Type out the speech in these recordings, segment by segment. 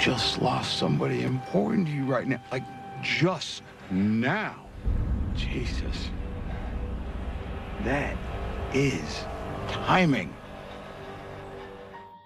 just lost somebody important to you right now. Like, just now. Jesus. That is timing.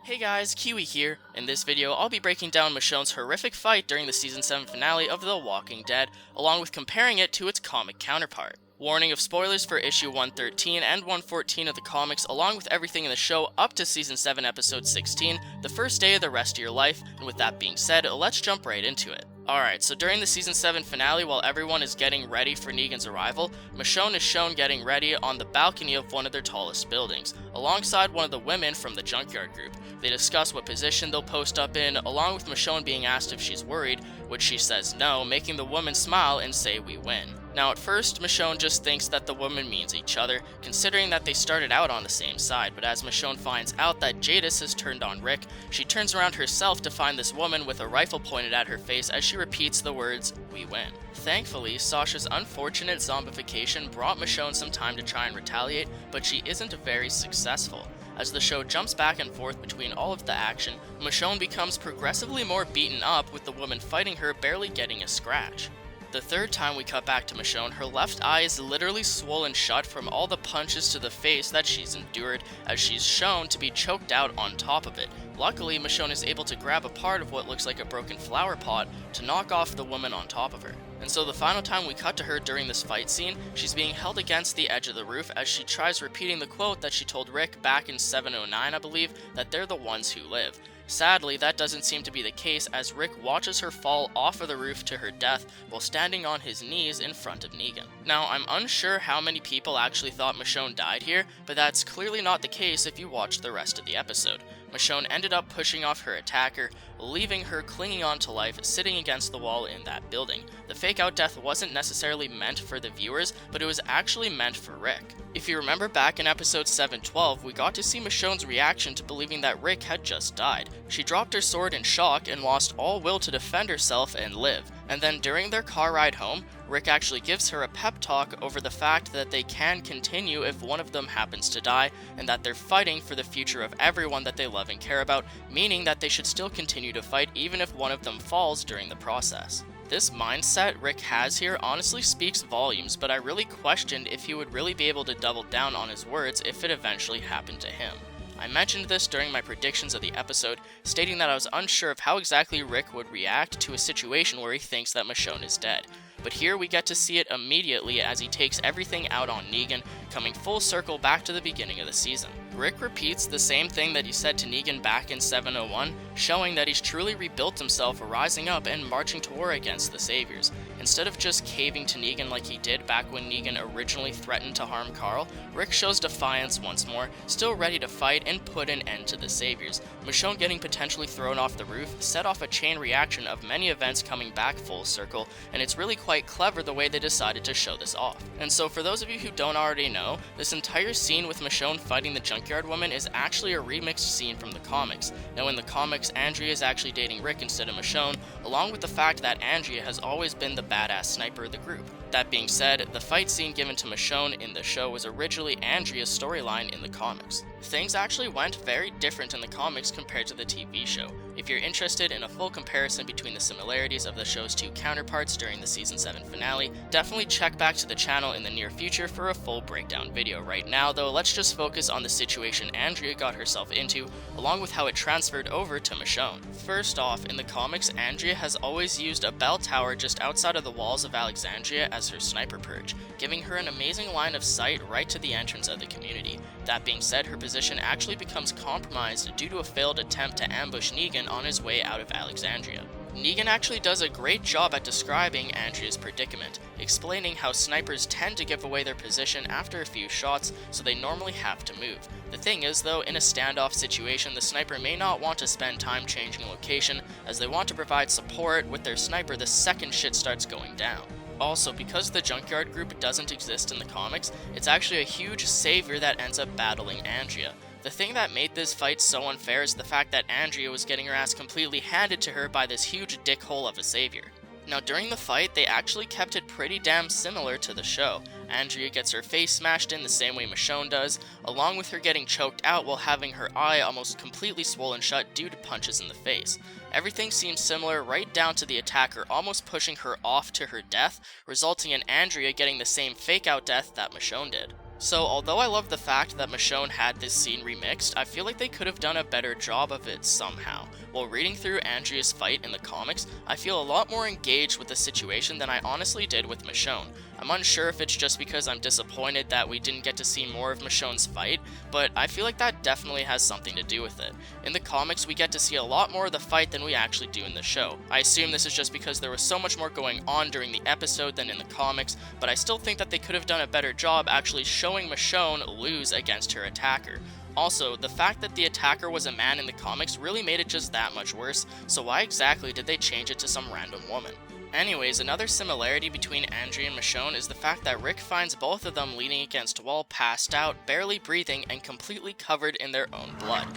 Hey guys, Kiwi here. In this video, I'll be breaking down Michonne's horrific fight during the Season 7 finale of The Walking Dead, along with comparing it to its comic counterpart. Warning of spoilers for issue 113 and 114 of the comics, along with everything in the show up to Season 7 episode 16, the first day of the rest of your life, and with that being said, let's jump right into it. Alright, so during the Season 7 finale, while everyone is getting ready for Negan's arrival, Michonne is shown getting ready on the balcony of one of their tallest buildings, alongside one of the women from the Junkyard group. They discuss what position they'll post up in, along with Michonne being asked if she's worried, which she says no, making the woman smile and say we win. Now at first, Michonne just thinks that the woman means each other, considering that they started out on the same side, but as Michonne finds out that Jadis has turned on Rick, she turns around herself to find this woman with a rifle pointed at her face as she repeats the words, we win. Thankfully, Sasha's unfortunate zombification brought Michonne some time to try and retaliate, but she isn't very successful. As the show jumps back and forth between all of the action, Michonne becomes progressively more beaten up, with the woman fighting her barely getting a scratch. The third time we cut back to Michonne, her left eye is literally swollen shut from all the punches to the face that she's endured, as she's shown to be choked out on top of it. Luckily, Michonne is able to grab a part of what looks like a broken flower pot to knock off the woman on top of her. And so the final time we cut to her during this fight scene, she's being held against the edge of the roof as she tries repeating the quote that she told Rick back in 709, I believe, that they're the ones who live. Sadly, that doesn't seem to be the case, as Rick watches her fall off of the roof to her death while standing on his knees in front of Negan. Now, I'm unsure how many people actually thought Michonne died here, but that's clearly not the case if you watch the rest of the episode. Michonne ended up pushing off her attacker, leaving her clinging on to life, sitting against the wall in that building. The fake-out death wasn't necessarily meant for the viewers, but it was actually meant for Rick. If you remember back in episode 712, we got to see Michonne's reaction to believing that Rick had just died. She dropped her sword in shock and lost all will to defend herself and live. And then during their car ride home, Rick actually gives her a pep talk over the fact that they can continue if one of them happens to die, and that they're fighting for the future of everyone that they love and care about, meaning that they should still continue to fight even if one of them falls during the process. This mindset Rick has here honestly speaks volumes, but I really questioned if he would really be able to double down on his words if it eventually happened to him. I mentioned this during my predictions of the episode, stating that I was unsure of how exactly Rick would react to a situation where he thinks that Michonne is dead. But here we get to see it immediately as he takes everything out on Negan, coming full circle back to the beginning of the season. Rick repeats the same thing that he said to Negan back in 701, showing that he's truly rebuilt himself, rising up and marching to war against the Saviors. Instead of just caving to Negan like he did back when Negan originally threatened to harm Carl, Rick shows defiance once more, still ready to fight and put an end to the Saviors. Michonne getting potentially thrown off the roof set off a chain reaction of many events coming back full circle, and it's really quite clever the way they decided to show this off. And so for those of you who don't already know, this entire scene with Michonne fighting the Junkyard Woman is actually a remixed scene from the comics. Now in the comics, Andrea is actually dating Rick instead of Michonne, along with the fact that Andrea has always been the badass sniper of the group. That being said, the fight scene given to Michonne in the show was originally Andrea's storyline in the comics. Things actually went very different in the comics compared to the TV show. If you're interested in a full comparison between the similarities of the show's two counterparts during the Season 7 finale, definitely check back to the channel in the near future for a full breakdown video. Right now though, let's just focus on the situation Andrea got herself into, along with how it transferred over to Michonne. First off, in the comics, Andrea has always used a bell tower just outside of the walls of Alexandria as her sniper perch, giving her an amazing line of sight right to the entrance of the community. That being said, her position actually becomes compromised due to a failed attempt to ambush Negan on his way out of Alexandria. Negan actually does a great job at describing Andrea's predicament, explaining how snipers tend to give away their position after a few shots, so they normally have to move. The thing is though, in a standoff situation, the sniper may not want to spend time changing location, as they want to provide support with their sniper the second shit starts going down. Also, because the Junkyard group doesn't exist in the comics, it's actually a huge savior that ends up battling Andrea. The thing that made this fight so unfair is the fact that Andrea was getting her ass completely handed to her by this huge dickhole of a savior. Now during the fight, they actually kept it pretty damn similar to the show. Andrea gets her face smashed in the same way Michonne does, along with her getting choked out while having her eye almost completely swollen shut due to punches in the face. Everything seems similar right down to the attacker almost pushing her off to her death, resulting in Andrea getting the same fake out death that Michonne did. So although I love the fact that Michonne had this scene remixed, I feel like they could have done a better job of it somehow. While reading through Andrea's fight in the comics, I feel a lot more engaged with the situation than I honestly did with Michonne. I'm unsure if it's just because I'm disappointed that we didn't get to see more of Michonne's fight, but I feel like that definitely has something to do with it. In the comics, we get to see a lot more of the fight than we actually do in the show. I assume this is just because there was so much more going on during the episode than in the comics, but I still think that they could have done a better job actually showing Michonne lose against her attacker. Also, the fact that the attacker was a man in the comics really made it just that much worse, so why exactly did they change it to some random woman? Anyways, another similarity between Andrea and Michonne is the fact that Rick finds both of them leaning against a wall, passed out, barely breathing, and completely covered in their own blood.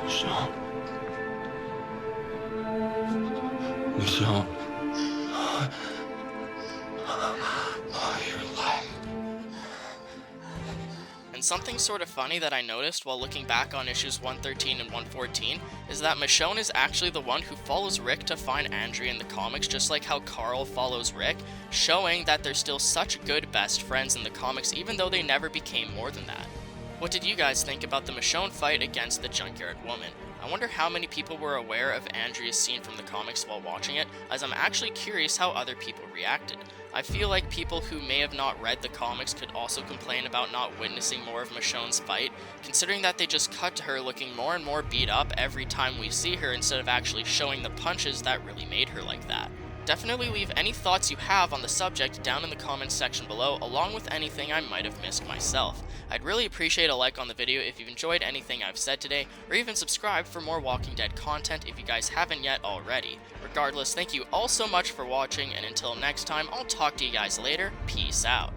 Michonne. Michonne. Oh, you're alive. And something sort of funny that I noticed while looking back on issues 113 and 114 is that Michonne is actually the one who follows Rick to find Andrea in the comics, just like how Carl follows Rick, showing that they're still such good best friends in the comics even though they never became more than that. What did you guys think about the Michonne fight against the Junkyard Woman? I wonder how many people were aware of Andrea's scene from the comics while watching it, as I'm actually curious how other people reacted. I feel like people who may have not read the comics could also complain about not witnessing more of Michonne's fight, considering that they just cut to her looking more and more beat up every time we see her instead of actually showing the punches that really made her like that. Definitely leave any thoughts you have on the subject down in the comments section below, along with anything I might have missed myself. I'd really appreciate a like on the video if you've enjoyed anything I've said today, or even subscribe for more Walking Dead content if you guys haven't yet already. Regardless, thank you all so much for watching, and until next time, I'll talk to you guys later. Peace out.